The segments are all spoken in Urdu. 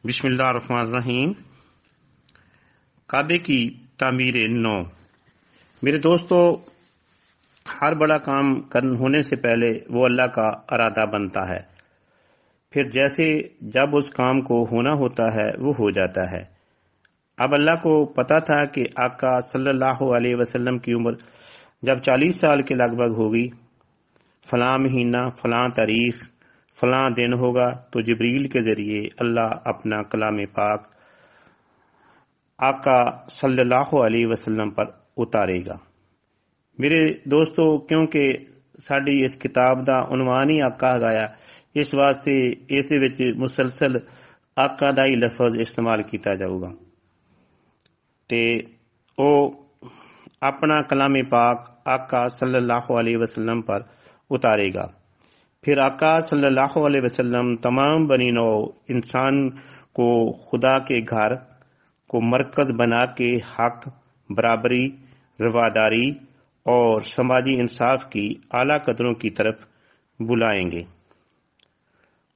بسم اللہ الرحمن الرحیم۔ کعبے کی تعمیر نو۔ میرے دوستو، ہر بڑا کام ہونے سے پہلے وہ اللہ کا ارادہ بنتا ہے، پھر جیسے جب اس کام کو ہونا ہوتا ہے وہ ہو جاتا ہے۔ اب اللہ کو پتا تھا کہ آقا صلی اللہ علیہ وسلم کی عمر جب 40 سال کے لگ بھگ ہوگی، فلاں مہینہ، فلاں تاریخ، فلاں دن ہوگا، تو جبریل کے ذریعے اللہ اپنا کلام پاک آقا صلی اللہ علیہ وسلم پر اتارے گا۔ میرے دوستو، کیونکہ ساری اس کتاب دا عنوان ہی آقا گایا، اس واسطے اس وچ مسلسل آقا دا ہی لفظ استعمال کیتا جاؤ گا تے او اپنا کلام پاک آقا صلی اللہ علیہ وسلم پر اتارے گا۔ پھر آقا صلی اللہ علیہ وسلم تمام بنی نو انسان کو خدا کے گھر کو مرکز بنا کے حق، برابری، رواداری اور سماجی انصاف کی اعلیٰ قدروں کی طرف بلائیں گے۔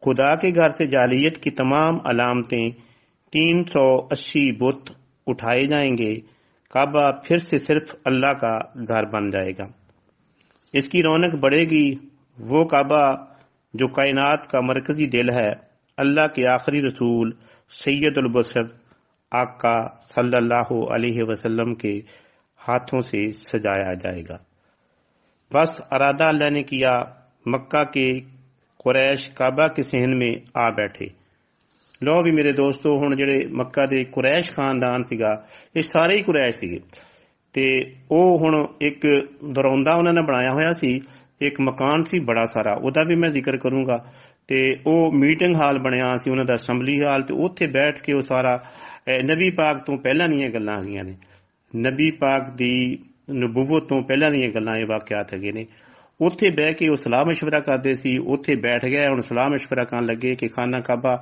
خدا کے گھر سے جعلیت کی تمام علامتیں، 380 بت اٹھائے جائیں گے، کعبہ پھر سے صرف اللہ کا گھر بن جائے گا۔ اس کی رونق بڑھے گی۔ وہ کعبہ جو کائنات کا مرکزی دل ہے، اللہ کے آخری رسول سید البشر آقا صلی اللہ علیہ وسلم کے ہاتھوں سے سجایا جائے گا۔ بس ارادہ اللہ نے کیا، مکہ کے قریش کعبہ کے صحن میں آ بیٹھے۔ لو بھی میرے دوستو، ہن جڑے مکہ دے قریش خاندان سیگا، یہ سارے ہی قریش سیگے تے او ہن ایک دروندہ انہوں نے بنایا ہویا سی، ایک مکان سی بڑا سارا، او دا بھی میں ذکر کروں گا تے او میٹنگ ہال بنیا سی انہوں دا، اسمبلی ہال، تے اوتھے بیٹھ کے او سارا نبی پاک تو پہلا نہیں گلاں ہوئیاں نے، نبی پاک دی نبوت تو پہلا نہیں گلاں یہ واقعات ہے نے۔ اوتھے بہ کے وہ صلاح مشورہ کرتے سی، اوتھے بیٹھ گئے، ہن صلاح مشورہ کرن لگے کہ خانہ کعبہ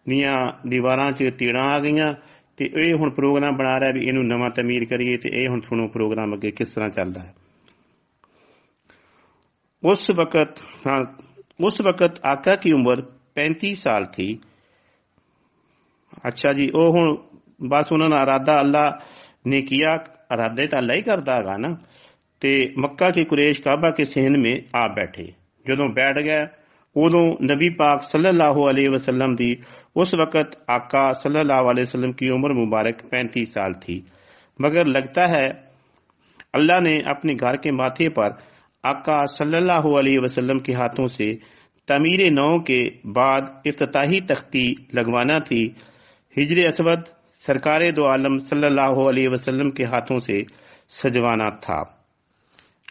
دیاں دیواراں چ تیڑاں آ گئیاں تے اے ہن پروگرام بنا رہا ہے بھی اینوں نواں تعمیر کریے، تے اے ہن سنو پروگرام اگے کس طرح چلدا ہے۔ اس وقت آقا کی عمر 35 سال تھی۔ اچھا جی، او ہن بس انہوں نے ارادہ اللہ نے کیا، ارادے تو اللہ ہی کرتا ہے نا، تے مکہ کے قریش کعبہ کے صحن میں آ بیٹھے۔ جدوں بیٹھ گئے ادوں نبی پاک صلی اللہ علیہ وسلم دی اس وقت آقا صلی اللہ علیہ وسلم کی عمر مبارک 35 سال تھی، مگر لگتا ہے اللہ نے اپنے گھر کے ماتھے پر آقا صلی اللہ علیہ وسلم کے ہاتھوں سے تعمیر نو کے بعد افتتاحی تختی لگوانا تھی، ہجر اسود سرکار دو عالم صلی اللہ علیہ وسلم کے ہاتھوں سے سجوانا تھا۔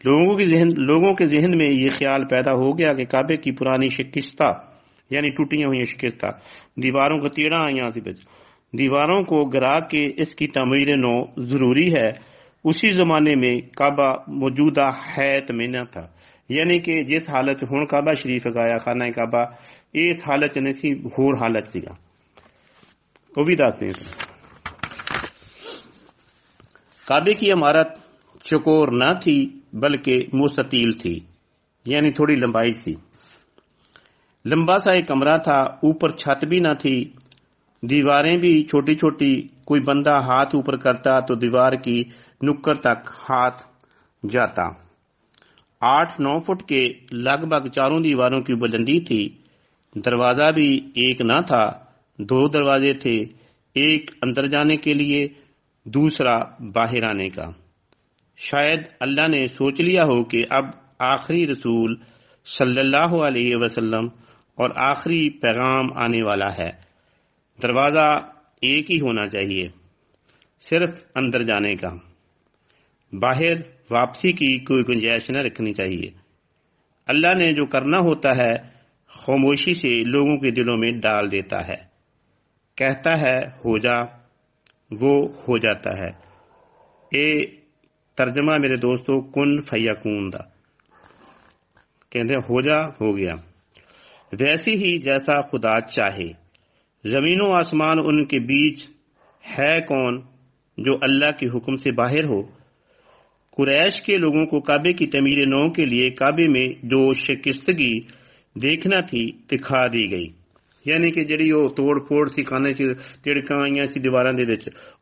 لوگوں کے ذہن میں یہ خیال پیدا ہو گیا کہ کعبے کی پرانی شکستہ یعنی ٹوٹیاں ہوئی شکستہ دیواروں کو تیڑا آئیاں سی، دیواروں کو گرا کے اس کی تعمیر نو ضروری ہے۔ اسی زمانے میں کعبہ موجودہ حیت میں نہ تھا، یعنی کہ جس حالت ہن کعبہ شریف گایا خانہ کعبہ، اس حالت نہیں سی، ہور حالت سیگا۔ وہ بھی دستے ہیں کعبے کی عمارت چکور نہ تھی بلکہ مستطیل تھی، یعنی تھوڑی لمبائی سی۔ لمبا سا ایک کمرہ تھا، اوپر چھت بھی نہ تھی، دیواریں بھی چھوٹی چھوٹی، کوئی بندہ ہاتھ اوپر کرتا تو دیوار کی نکر تک ہاتھ جاتا۔ 8-9 فٹ کے لگ بھگ چاروں دیواروں کی بلندی تھی۔ دروازہ بھی ایک نہ تھا، 2 دروازے تھے، ایک اندر جانے کے لیے، دوسرا باہر آنے کا۔ شاید اللہ نے سوچ لیا ہو کہ اب آخری رسول صلی اللہ علیہ وسلم اور آخری پیغام آنے والا ہے، دروازہ ایک ہی ہونا چاہیے، صرف اندر جانے کا، باہر واپسی کی کوئی گنجائش نہ رکھنی چاہیے۔ اللہ نے جو کرنا ہوتا ہے خاموشی سے لوگوں کے دلوں میں ڈال دیتا ہے، کہتا ہے ہو جا، وہ ہو جاتا ہے۔ اے ترجمہ میرے دوستو کن فیکون دا، کہتے ہیں ہو جا، ہو گیا۔ ویسے ہی جیسا خدا چاہے۔ زمین و آسمان ان کے بیچ ہے کون جو اللہ کے حکم سے باہر ہو؟ قریش کے لوگوں کو کعبے کی تعمیر نو کے لیے کعبے میں جو شکستگی دیکھنا تھی دکھا دی گئی۔ یعنی کہ ਜਿਹੜੀ ਉਹ ਤੋੜ ਫੋੜ ਸੀ ਖਾਨੇ 'ਚ ਤਿੜਕਾਂ ਆਈਆਂ ਸੀ ਦੀਵਾਰਾਂ ਦੇ ਵਿੱਚ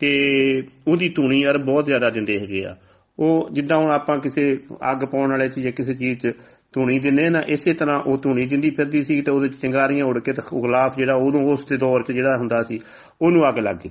ਤੇ ਉਹਦੀ ਧੂਣੀ ਅਰ ਬਹੁਤ ਜ਼ਿਆਦਾ ਦਿੰਦੇ ਹੈਗੇ ਆ। ਉਹ ਜਿੱਦਾਂ ਹੁਣ ਆਪਾਂ ਕਿਸੇ ਅੱਗ ਪਾਉਣ ਵਾਲੇ ਚ ਜਾਂ ਕਿਸੇ ਚੀਜ਼ ਚ ਧੂਣੀ ਦਿੰਦੇ ਨਾ, ਇਸੇ ਤਰ੍ਹਾਂ ਉਹ ਧੂਣੀ ਦਿੰਦੀ ਫਿਰਦੀ ਸੀ ਤੇ ਉਹਦੇ ਚ ਚਿੰਗਾਰੀਆਂ ਉੜ ਕੇ ਤੇ ਗੁਲਾਬ ਜਿਹੜਾ ਉਦੋਂ ਉਸ ਦੇ ਦੌਰ ਚ ਜਿਹੜਾ ਹੁੰਦਾ ਸੀ ਉਹਨੂੰ ਅੱਗ ਲੱਗ ਗਈ।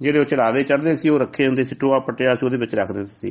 ਜਿਹੜੇ ਉਹ ਚੜਾਵੇ ਚੜ੍ਹਦੇ ਸੀ ਉਹ ਰੱਖੇ ਹੁੰਦੇ ਸੀ, ਟੋਆ ਪੱਟਿਆ ਸੀ ਉਹਦੇ ਵਿੱਚ ਰੱਖ ਦਿੰਦੇ ਸੀ।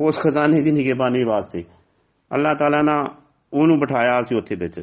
ਉਸ ਖਜ਼ਾਨੇ ਦੀ ਨਿਗਰਾਨੀ ਵਾਸਤੇ ਅੱਲਾਹ ਤਾਲਾ ਨੇ ਉਹਨੂੰ ਬਿਠਾਇਆ ਸੀ ਉੱਥੇ ਵਿੱਚ।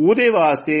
ਉਹਦੇ ਵਾਸਤੇ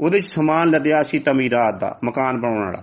ਉਹਦੇ ਸਮਾਨ ਲਦਿਆ ਸੀ ਤਮੀਰਾਤ ਦਾ, ਮਕਾਨ ਬਣਾਉਣ ਵਾਲਾ।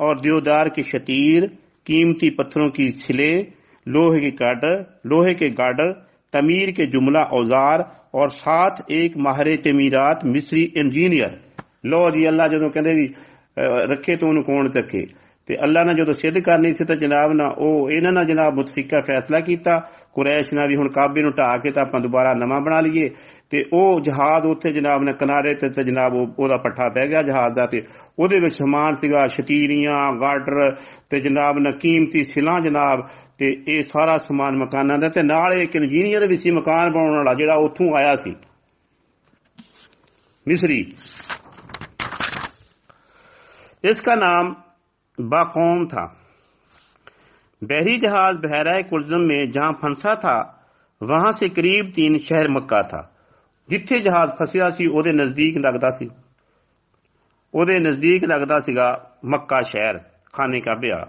اور دیودار کے شتیر، قیمتی پتھروں کی چھلے، لوہے کے گارڈر، تعمیر کے جملہ اوزار، اور ساتھ ایک ماہر تعمیرات مصری انجینئر۔ لو جی اللہ جدوں کہندے بھی رکھے تو انہوں کون چکے، تے اللہ نے جدوں سدھ کرنی سی تو جناب نہ انہاں نے جناب متفقہ فیصلہ کیتا قریش نے بھی ہن کعبے نوں ٹھا کے تے اپاں دوبارہ نواں بنا لیے، تے او جہاز اوتھے جناب نے کنارے تے جناب او دا پٹھا پہ گیا جہاز دا، تے او دے وچ سامان سیگا شتیریاں، گارڈر تے جناب نے قیمتی سلاں جناب، تے اے سارا سامان مکاناں دا، تے نال ایک انجینئر وی سی مکان بناون والا جڑا اوتھوں آیا سی مصری۔ اس کا نام باقوم تھا۔ بحری جہاز بحیرہ کلزم میں جہاں پھنسا تھا وہاں سے قریب 3 شہر مکہ تھا۔ جتھے جہاز پھسیا سی او دے نزدیک لگدا سیگا مکہ شہر، خانے کعبہ۔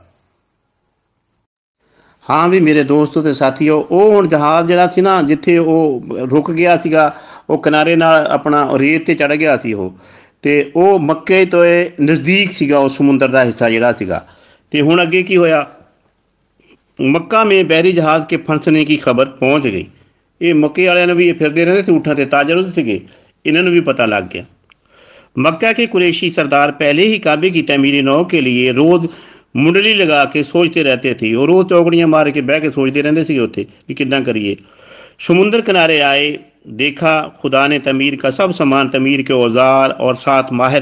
ہاں بھی میرے دوستو تے ساتھیو، او ہن جہاز جڑا سی نا جتھے او رک گیا سیگا، او کنارے نال اپنا ریت تے چڑھ گیا سی تے او مکے تو نزدیک سیگا، او سمندر دا حصہ جڑا سیگا۔ تے ہن اگے کی ہویا، مکہ میں بحری جہاز کے پھنسنے کی خبر پہنچ گئی۔ یہ مکے والے بھی پھردے رہتے تھے، اونٹاں تے تاجر سیگے، انہوں نے بھی پتہ لگ گیا۔ مکہ کے قریشی سردار پہلے ہی کعبے کی تعمیر نو کے لیے روز منڈلی لگا کے سوچتے رہتے تھے، اور روز چوکڑیاں مار کے بہ کے سوچتے رہتے تھے اتنے کہ کداں کریے۔ سمندر کنارے آئے، دیکھا خدا نے تعمیر کا سب سامان، تعمیر کے اوزار اور ساتھ ماہر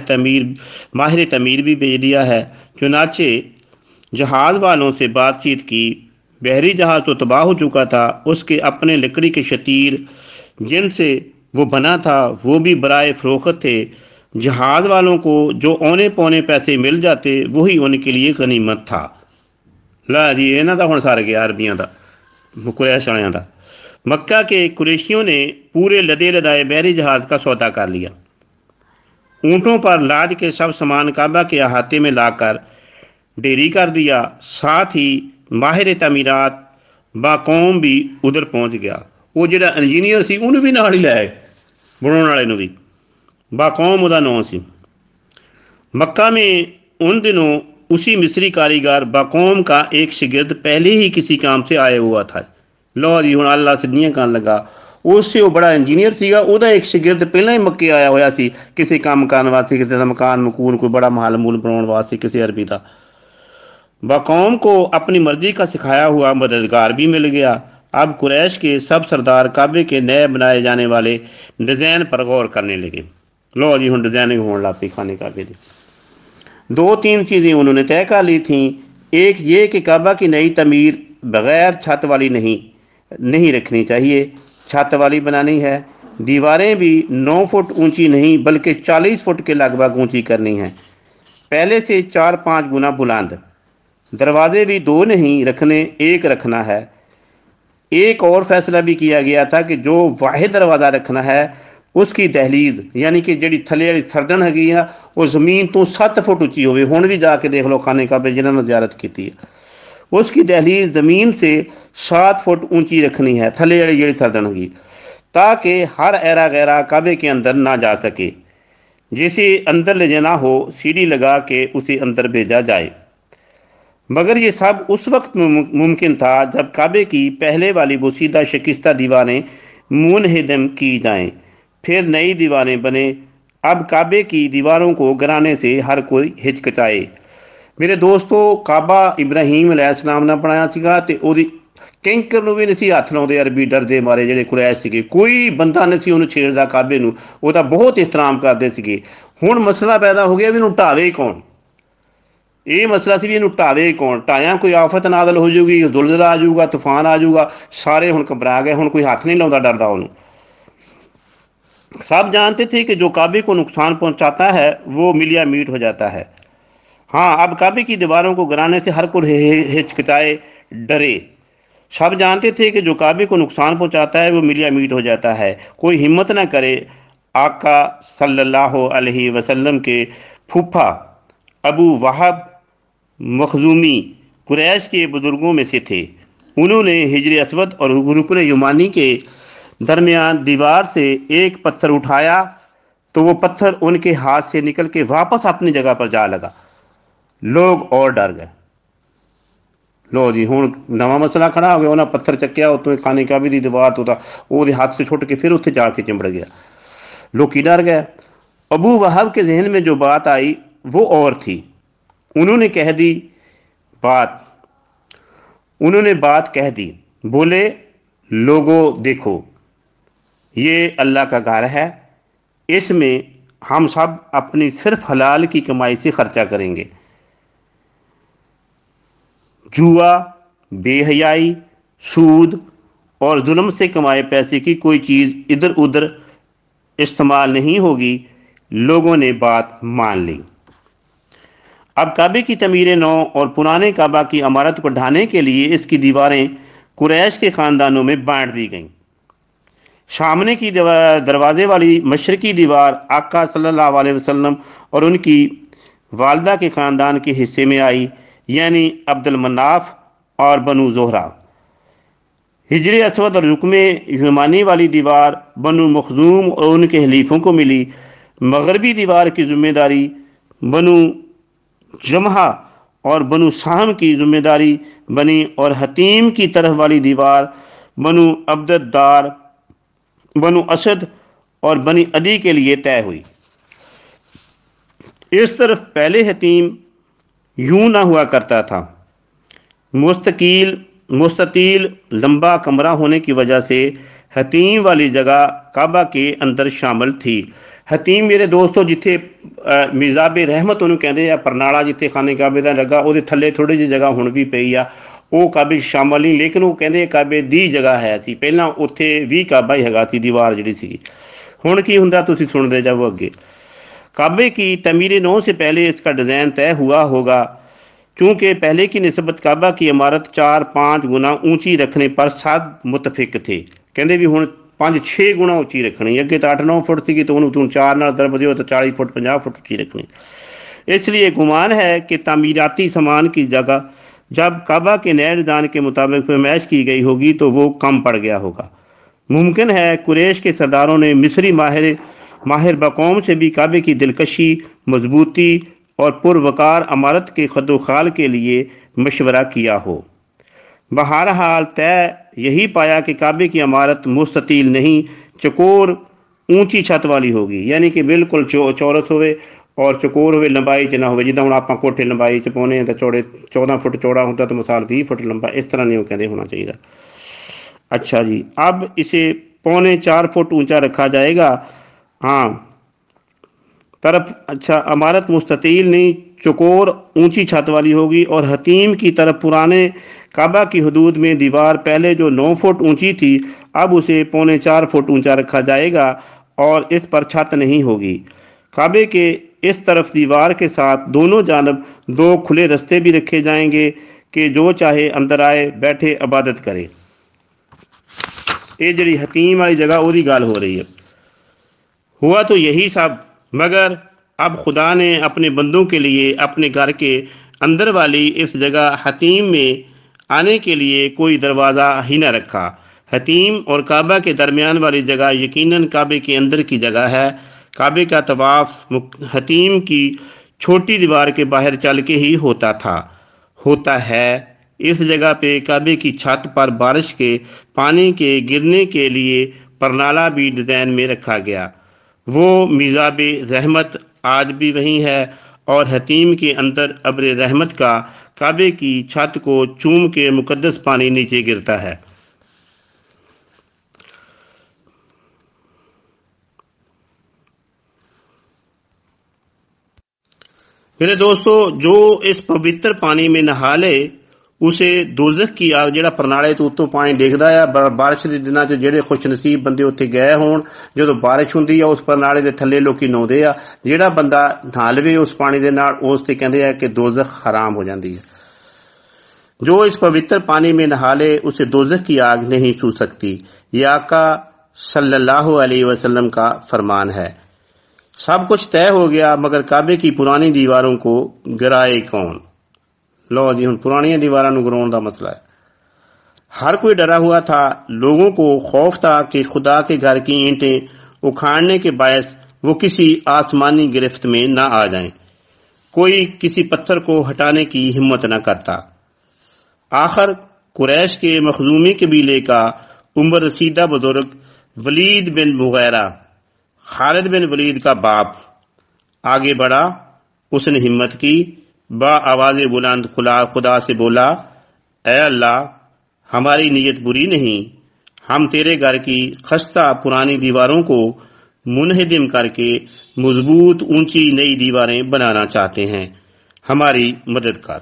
تعمیر بھی بھیج دیا ہے۔ چنانچہ جہاز والوں سے بات چیت کی۔ بحری جہاز تو تباہ ہو چکا تھا، اس کے اپنے لکڑی کے شتیر جن سے وہ بنا تھا وہ بھی برائے فروخت تھے۔ جہاز والوں کو جو اونے پونے پیسے مل جاتے وہی ان کے لیے غنیمت تھا۔ لا جی انہاں دا ہن سار گیا عربیاں دا، قریش والیاں دا۔ مکہ کے قریشیوں نے پورے لدے لدائے بحری جہاز کا سودا کر لیا۔ اونٹوں پر لاد کے سب سامان کعبہ کے احاطے میں لا کر ڈیری کر دیا۔ ساتھ ہی ماہر تعمیرات باقوم بھی ادھر پہنچ گیا۔ وہ جڑا انجینئر سی انہوں بھی نال ہی لائے، بناਉਣ والے نوں بھی باقوم دا نام سی۔ مکہ میں ان دنوں اسی مصری کاریگر باقوم کا ایک شاگرد پہلے ہی کسی کام سے آیا ہوا تھا۔ لو جی ہن اللہ سدیاں کرن لگا، اس سے وہ بڑا انجینئر سیگا، وہ ایک شاگرد پہلے ہی مکے آیا ہوا سی کسی کام کرنے واسطے، کسی کا مکان مکون کوئی بڑا محل مول بناਉਣ واسطے کسی عربی کا۔ باقوم کو اپنی مرضی کا سکھایا ہوا مددگار بھی مل گیا۔ اب قریش کے سب سردار کعبے کے نئے بنائے جانے والے ڈیزائن پر غور کرنے لگے۔ لو جی ہن ڈیزائننگ ہونے لگ پئی خانے کعبے دی۔ 2-3 چیزیں انہوں نے طے کر لی تھیں۔ ایک یہ کہ کعبہ کی نئی تعمیر بغیر چھت والی نہیں رکھنی چاہیے، چھت والی بنانی ہے۔ دیواریں بھی 9 فٹ اونچی نہیں بلکہ 40 فٹ کے لگ بھگ اونچی کرنی ہے، پہلے سے 4-5 گنا بلند۔ دروازے بھی 2 نہیں رکھنے، 1 رکھنا ہے۔ ایک اور فیصلہ بھی کیا گیا تھا کہ جو واحد دروازہ رکھنا ہے اس کی دہلیز یعنی کہ جڑی تھلے والی سردن ہے وہ زمین تو 7 فٹ اونچی ہوئے۔ ہن بھی جا کے دیکھ لو خانے کعبے جنہوں نے زیارت کی ہے، اس کی دہلیز زمین سے 7 فٹ اونچی رکھنی ہے، تھلے والی جڑی سردن ہوگی، تاکہ ہر ایرا غیرہ کعبے کے اندر نہ جا سکے۔ جسے اندر لے جانا ہو سیڑھی لگا کے اسے اندر بھیجا جائے۔ مگر یہ سب اس وقت ممکن تھا جب کعبے کی پہلے والی بوسیدہ شکستہ دیواریں منہدم کی جائیں، پھر نئی دیواریں بنے۔ اب کعبے کی دیواروں کو گرانے سے ہر کوئی ہچکچائے۔ میرے دوستو، کعبہ ابراہیم علیہ السلام نے بنایا سیگا تے اودی کینکر نو بھی نہیں سی ہاتھ لاؤندے عربی، ڈردے مارے جڑے قریش سیگے، کوئی بندہ نہیں سی انہوں چھیڑدا کعبے نو، وہ تا بہت احترام کردے سیگے۔ ہن مسئلہ پیدا ہو گیا بھی انہوں ٹھاوے کون؟ یہ مسئلہ سی بھی انہوں ٹھاوے کون؟ ٹایا کوئی آفت نازل ہو جائے گی، زلزلہ آ جائے گا، طوفان آ جائے گا، سارے ہن گھبرا گئے، ہن کوئی ہاتھ نہیں لاؤندا ڈردا انہوں۔ سب جانتے تھے کہ جو کعبے کو نقصان پہنچاتا ہے وہ ملیا میٹ ہو جاتا ہے۔ ہاں، اب کعبے کی دیواروں کو گرانے سے ہر کوئی ہچکچائے، ڈرے۔ سب جانتے تھے کہ جو کعبے کو نقصان پہنچاتا ہے وہ ملیا میٹ ہو جاتا ہے، کوئی ہمت نہ کرے۔ آقا صلی اللہ علیہ وسلم کے پھوپھا ابو وہب مخزومی قریش کے بزرگوں میں سے تھے۔ انہوں نے حجر اسود اور رکن یمانی کے درمیان دیوار سے ایک پتھر اٹھایا تو وہ پتھر ان کے ہاتھ سے نکل کے واپس اپنی جگہ پر جا لگا۔ لوگ اور ڈر گئے. لو جی ہوں نواں مسئلہ کھڑا ہو گیا. انہیں پتھر چکیا اتوں خانے کعبے دی دیوار تو وہ ہاتھ سے چھٹ کے پھر اتنے جا کے چمڑ گیا. لوکی ڈر گئے. ابو وہب کے ذہن میں جو بات آئی وہ اور تھی. انہوں نے بات کہہ دی. بولے لوگوں دیکھو یہ اللہ کا گھر ہے, اس میں ہم سب اپنی صرف حلال کی کمائی سے خرچہ کریں گے. جوا, بے حیائی, سود اور ظلم سے کمائے پیسے کی کوئی چیز ادھر ادھر استعمال نہیں ہوگی. لوگوں نے بات مان لی. اب کعبے کی تعمیر نو اور پرانے کعبہ کی عمارت کو ڈھانے کے لیے اس کی دیواریں قریش کے خاندانوں میں بانٹ دی گئیں. سامنے کی دروازے والی مشرقی دیوار آقا صلی اللہ علیہ وسلم اور ان کی والدہ کے خاندان کے حصے میں آئی, یعنی عبد المناف اور بنو زہرہ. ہجر اسود اور رکن یمانی والی دیوار بنو مخزوم اور ان کے حلیفوں کو ملی. مغربی دیوار کی ذمہ داری بنو جمحہ اور بنو سہم کی ذمہ داری بنی, اور حتیم کی طرف والی دیوار بنو عبدالدار, بنو اسد اور بنی عدی کے لیے طے ہوئی. اس طرف پہلے حتیم یوں نہ ہوا کرتا تھا. مستطیل لمبا کمرہ ہونے کی وجہ سے حتیم والی جگہ کعبہ کے اندر شامل تھی. حتیم میرے دوستو جتھے میزاب رحمت انہوں کہندے یا پرنالا جتھے خانے کعبے دا لگا وہ تھلے تھوڑی جی جگہ ہن بھی پئی آ, وہ کعبے شامل نہیں, لیکن وہ کہندے کعبے دی جگہ ہے سی. پہلاں اتھے بھی کعبہ ہی ہگا سی دیوار جڑی سی. ہن کی ہوندا تسی سن دے جاؤ اگے. کعبے کی تعمیر نو سے پہلے اس کا ڈیزائن طے ہوا ہوگا, چونکہ پہلے کی نسبت کعبہ کی عمارت 4-5 گنا اونچی رکھنے پر سب متفق تھے. کہندے بھی ہن 5-6 گنا اونچی رکھنی, اگے تو 8-9 فٹ تھی تو انہوں 4 نال ضرب دیو تو 40 فٹ 50 فٹ اونچی رکھنی. اس لیے گمان ہے کہ تعمیراتی سامان کی جگہ جب کعبہ کے نئے ڈیزائن کے مطابق فرمائش کی گئی ہوگی تو وہ کم پڑ گیا ہوگا. ممکن ہے قریش کے سرداروں نے مصری ماہر بقوم سے بھی کعبے کی دلکشی, مضبوطی اور پروقار عمارت کے خد و خال کے لیے مشورہ کیا ہو. بہرحال طے یہی پایا کہ کعبے کی عمارت مستطیل نہیں چکور اونچی چھت والی ہوگی, یعنی کہ بالکل چورس ہوئے اور چکور ہوئے, لمبائی چ نہ ہوئے جداں ہن آپاں کوٹھے لمبائی چ پاؤنے ہیں تو چوڑے 14 فٹ چوڑا ہوتا تو مثال 20 فٹ لمبا, اس طرح نہیں وہ کہتے ہونا چاہیے. اچھا جی, اب اسے 3.25 فٹ اونچا رکھا جائے گا. ہاں طرف اچھا عمارت مستطیل نہیں چکور اونچی چھت والی ہوگی, اور حتیم کی طرف پرانے کعبہ کی حدود میں دیوار پہلے جو 9 فٹ اونچی تھی اب اسے 3.25 فٹ اونچا رکھا جائے گا, اور اس پر چھت نہیں ہوگی. کعبے کے اس طرف دیوار کے ساتھ دونوں جانب 2 کھلے رستے بھی رکھے جائیں گے کہ جو چاہے اندر آئے بیٹھے عبادت کرے. یہ جڑی حتیم والی جگہ وہی گل ہو رہی ہے. ہوا تو یہی سب, مگر اب خدا نے اپنے بندوں کے لیے اپنے گھر کے اندر والی اس جگہ حتیم میں آنے کے لیے کوئی دروازہ ہی نہ رکھا. حتیم اور کعبہ کے درمیان والی جگہ یقیناً کعبے کے اندر کی جگہ ہے. کعبے کا طواف حتیم کی چھوٹی دیوار کے باہر چل کے ہی ہوتا ہے. اس جگہ پہ کعبے کی چھت پر بارش کے پانی کے گرنے کے لیے پرنالا بھی ڈیزائن میں رکھا گیا. وہ میزاب رحمت آج بھی وہیں ہے, اور حتیم کے اندر ابر رحمت کا کعبے کی چھت کو چوم کے مقدس پانی نیچے گرتا ہے. میرے دوستو, جو اس پوتر پانی میں نہا لے اسے دوزخ کی آگ جڑا پرنالے تو اتوں پانی ڈگدا ہے. بارش کے دنوں چ جڑے خوش نصیب بندے اتنے گئے ہون, جدو بارش ہوندی ہے اس پرنالے دے تھلے لوکی نہاؤندے آ, جڑا بندہ نہا لوے اس پانی دے نال اس تے کہندے ہیں کہ دوزخ حرام ہو جاندی ہے. جو اس پوتر پانی میں نہا لے اسے دوزخ کی آگ نہیں چھو سکتی. یہ آقا صلی اللہ علیہ وسلم کا فرمان ہے. سب کچھ طے ہو گیا, مگر کعبے کی پرانی دیواروں کو گرائے کون؟ لو جی ہن پرانی دیواراں نوں گراؤن دا مسئلہ ہے. ہر کوئی ڈرا ہوا تھا. لوگوں کو خوف تھا کہ خدا کے گھر کی اینٹیں اکھاڑنے کے باعث وہ کسی آسمانی گرفت میں نہ آ جائیں. کوئی کسی پتھر کو ہٹانے کی ہمت نہ کرتا۔ آخر قریش کے مخزومی قبیلے کا عمر رسیدہ بزرگ ولید بن مغیرہ، خالد بن ولید کا باپ، آگے بڑھا۔ اس نے ہمت کی، با آواز بلند خدا سے بولا، اے اللہ، ہماری نیت بری نہیں، ہم تیرے گھر کی خستہ پرانی دیواروں کو منہدم کر کے مضبوط اونچی نئی دیواریں بنانا چاہتے ہیں، ہماری مدد کر،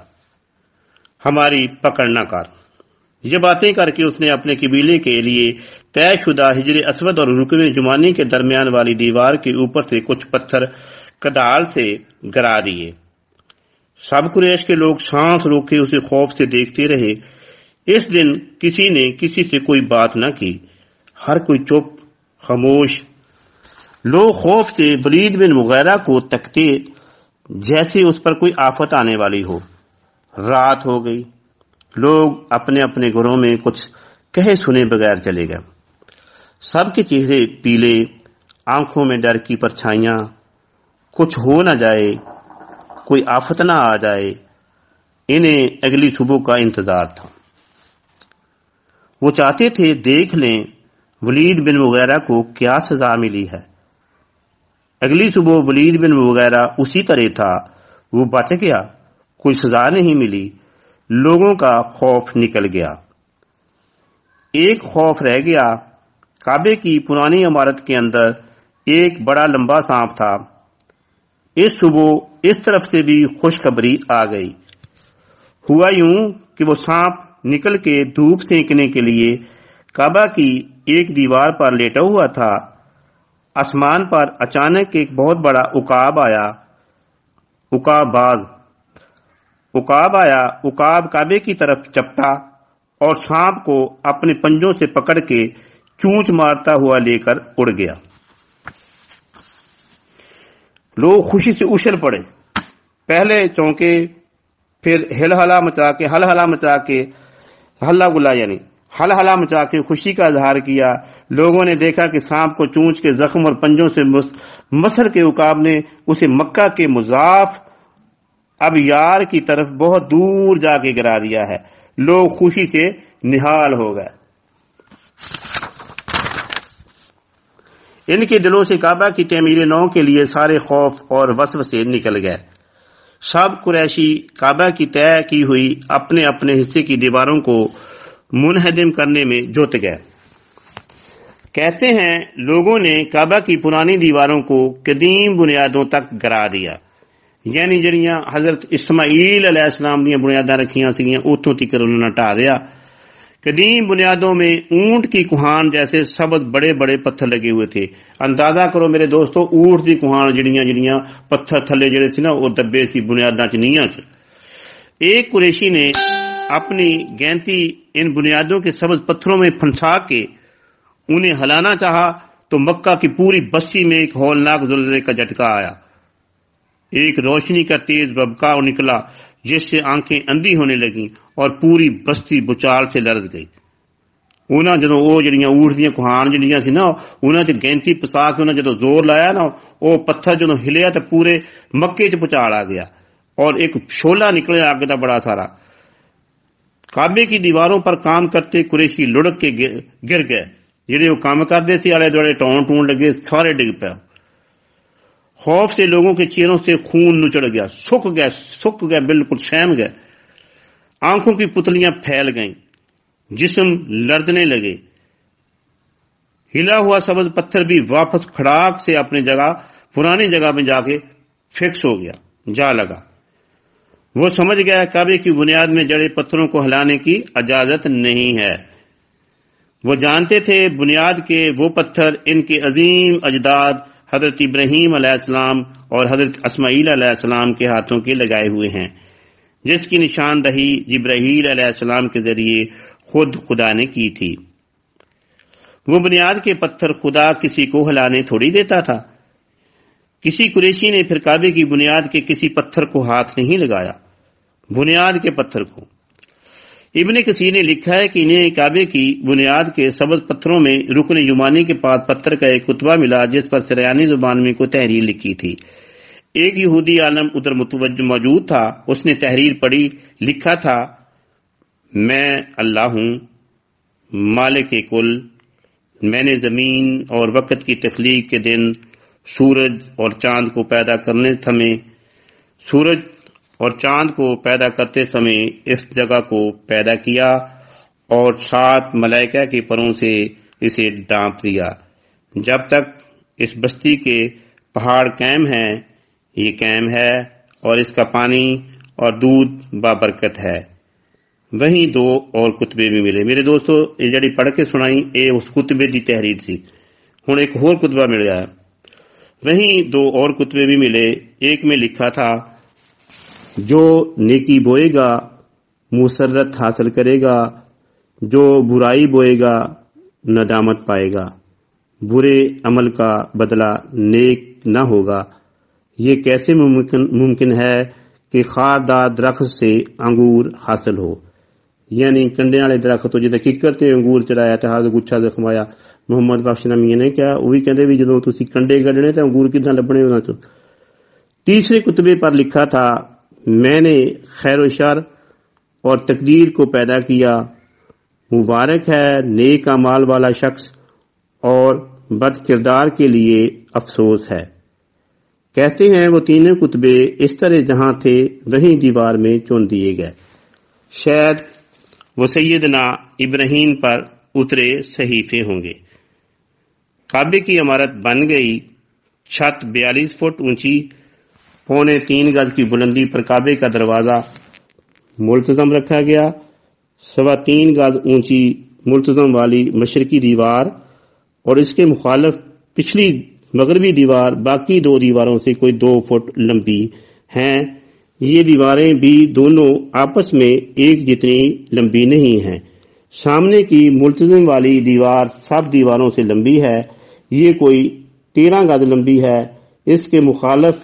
ہماری پکڑ نہ کر۔ یہ باتیں کر کے اس نے اپنے قبیلے کے لیے طے شدہ حجر اسود اور رکن جمانی کے درمیان والی دیوار کے اوپر سے کچھ پتھر کدال سے گرا دیے۔ سب قریش کے لوگ سانس روکے اسے خوف سے دیکھتے رہے۔ اس دن کسی نے کسی سے کوئی بات نہ کی، ہر کوئی چپ خاموش۔ لوگ خوف سے ولید بن مغیرہ کو تکتے جیسے اس پر کوئی آفت آنے والی ہو۔ رات ہو گئی، لوگ اپنے اپنے گھروں میں کچھ کہے سنے بغیر چلے گئے۔ سب کے چہرے پیلے، آنکھوں میں ڈر کی پرچھائیاں، کچھ ہو نہ جائے، کوئی آفت نہ آ جائے۔ انہیں اگلی صبح کا انتظار تھا۔ وہ چاہتے تھے دیکھ لیں ولید بن مغیرہ کو کیا سزا ملی ہے۔ اگلی صبح ولید بن مغیرہ اسی طرح تھا، وہ بچ گیا، کوئی سزا نہیں ملی۔ لوگوں کا خوف نکل گیا۔ ایک خوف رہ گیا، کعبے کی پرانی عمارت کے اندر ایک بڑا لمبا سانپ تھا۔ اس صبح اس طرف سے بھی خوشخبری آ گئی۔ ہوا یوں کہ وہ سانپ نکل کے دھوپ سینکنے کے لیے کعبہ کی ایک دیوار پر لیٹا ہوا تھا۔ آسمان پر اچانک ایک بہت بڑا عقاب آیا، عقاب کعبے کی طرف چپٹا اور سانپ کو اپنے پنجوں سے پکڑ کے چونچ مارتا ہوا لے کر اڑ گیا۔ لوگ خوشی سے اچھل پڑے، پہلے چونکے، پھر ہلہلا مچا کے خوشی کا اظہار کیا۔ لوگوں نے دیکھا کہ سانپ کو چونچ کے زخم اور پنجوں سے مسڑ کے عقاب نے اسے مکہ کے مضاف ابیار کی طرف بہت دور جا کے گرا دیا ہے۔ لوگ خوشی سے نہال ہو گئے۔ ان کے دلوں سے کعبہ کی تعمیر نو کے لیے سارے خوف اور وسوسے نکل گئے۔ سب قریشی کعبہ کی طے کی ہوئی اپنے اپنے حصے کی دیواروں کو منہدم کرنے میں جت گئے۔ کہتے ہیں لوگوں نے کعبہ کی پرانی دیواروں کو قدیم بنیادوں تک گرا دیا، یعنی جڑیاں حضرت اسماعیل علیہ السلام دیا بنیاداں رکھیاں سگیاں اتوں تک انہوں نے ٹا دیا۔ قدیم بنیادوں میں اونٹ کی کوہان جیسے سبز بڑے بڑے پتھر لگے ہوئے تھے۔ اندازہ کرو میرے دوستو، اونٹ کی کوہان جڑیاں پتھر تھلے جڑے سی نا وہ دبے سی بنیاداں چ نیاں چ۔ ایک قریشی نے اپنی گینتی ان بنیادوں کے سبز پتھروں میں پھنسا کے انہیں ہلانا چاہا تو مکہ کی پوری بستی میں ایک ہولناک زلزلے کا جھٹکا آیا۔ ایک روشنی کا تیز بھبکا نکلا جس سے آنکھیں اندھی ہونے لگیں اور پوری بستی بچال سے لرز گئی۔ انہاں جدوں وہ جڑیاں اونٹ دیاں کوہان جڑیاں سی نا انہاں تے گینتی پسا کے انہاں جدوں زور لایا نا وہ پتھر جدوں ہلیا تے پورے مکے چ پچال آ گیا اور ایک شعلہ نکلیا اگ دا بڑا سارا۔ کعبے کی دیواروں پر کام کرتے قریشی لڑک کے گر گئے، جڑے وہ کام کرتے تھے آلے دوڑے ٹون لگے، سارے ڈگ پے۔ خوف سے لوگوں کے چہروں سے خون نچڑ گیا، سک گئے، بالکل سہم گئے۔ آنکھوں کی پتلیاں پھیل گئیں، جسم لرزنے لگے۔ ہلا ہوا سبز پتھر بھی واپس کھڑاک سے اپنی جگہ پرانی جگہ میں جا کے فکس ہو گیا، جا لگا۔ وہ سمجھ گیا کعبے کی بنیاد میں جڑے پتھروں کو ہلانے کی اجازت نہیں ہے۔ وہ جانتے تھے بنیاد کے وہ پتھر ان کے عظیم اجداد حضرت ابراہیم علیہ السلام اور حضرت اسماعیل علیہ السلام کے ہاتھوں کے لگائے ہوئے ہیں، جس کی نشاندہی جبرائیل علیہ السلام کے ذریعے خود خدا نے کی تھی۔ وہ بنیاد کے پتھر خدا کسی کو ہلانے تھوڑی دیتا تھا۔ کسی قریشی نے پھر کعبے کی بنیاد کے کسی پتھر کو ہاتھ نہیں لگایا، بنیاد کے پتھر کو۔ ابن کثیر نے لکھا ہے کہ انہیں کعبے کی بنیاد کے سبز پتھروں میں رکن یمانی کے پاس پتھر کا ایک کتبہ ملا جس پر سریانی زبان میں کوئی تحریر لکھی تھی۔ ایک یہودی عالم ادھر متوجہ موجود تھا، اس نے تحریر پڑھی، لکھا تھا میں اللہ ہوں مالک کل، میں نے زمین اور وقت کی تخلیق کے دن سورج اور چاند کو پیدا کرنے سمے سورج اور چاند کو پیدا کرتے سمے اس جگہ کو پیدا کیا اور 7 ملائکہ کے پروں سے اسے ڈانپ دیا۔ جب تک اس بستی کے پہاڑ قائم ہیں یہ قائم ہے اور اس کا پانی اور دودھ بابرکت ہے۔ وہیں 2 اور کتبے بھی ملے۔ میرے دوستو یہ جڑی پڑھ کے سنائی اے اس کتبے دی تحریر سی، ہن ایک اور کتبہ مل گیا۔ وہیں 2 اور کتبے بھی ملے۔ ایک میں لکھا تھا جو نیکی بوئے گا مسرت حاصل کرے گا، جو برائی بوئے گا ندامت پائے گا، برے عمل کا بدلہ نیک نہ ہوگا۔ یہ کیسے ممکن ہے کہ خاردار درخت سے انگور حاصل ہو، یعنی کنڈے والے درخت جدے ککر تے انگور چڑھایا تے ہاتھ گچھا زخمایا۔ محمد بخش نامی نے کیا وہ بھی کہتے بھی جدوں تسی کنڈے گڈنے تے انگور کداں لبنے انہاں چوں۔ تیسرے کتبے پر لکھا تھا میں نے خیر و شر اور تقدیر کو پیدا کیا، مبارک ہے نیک اعمال والا شخص اور بد کردار کے لیے افسوس ہے۔ کہتے ہیں وہ تینوں کتبے اس طرح جہاں تھے وہیں دیوار میں چون دیے گئے، شاید وہ سیدنا ابراہیم پر اترے صحیفے ہوں گے۔ کعبے کی عمارت بن گئی، چھت 42 فٹ اونچی، 3.25 گز کی بلندی پر کعبے کا دروازہ ملتزم رکھا گیا، 3.25 گز اونچی ملتزم والی مشرقی دیوار اور اس کے مخالف پچھلی مغربی دیوار باقی 2 دیواروں سے کوئی 2 فٹ لمبی ہیں۔ یہ دیواریں بھی دونوں آپس میں ایک جتنی لمبی نہیں ہیں۔ سامنے کی ملتزم والی دیوار سب دیواروں سے لمبی ہے، یہ کوئی 13 گز لمبی ہے، اس کے مخالف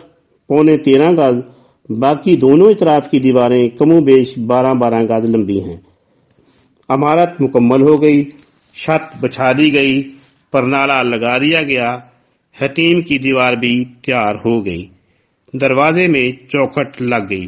13.25 گز، باقی دونوں اطراف کی دیواریں کم و بیش 12 گز لمبی ہیں۔ عمارت مکمل ہو گئی، چھت بچھا دی گئی، پرنالا لگا دیا گیا، حتیم کی دیوار بھی تیار ہو گئی، دروازے میں چوکھٹ لگ گئی۔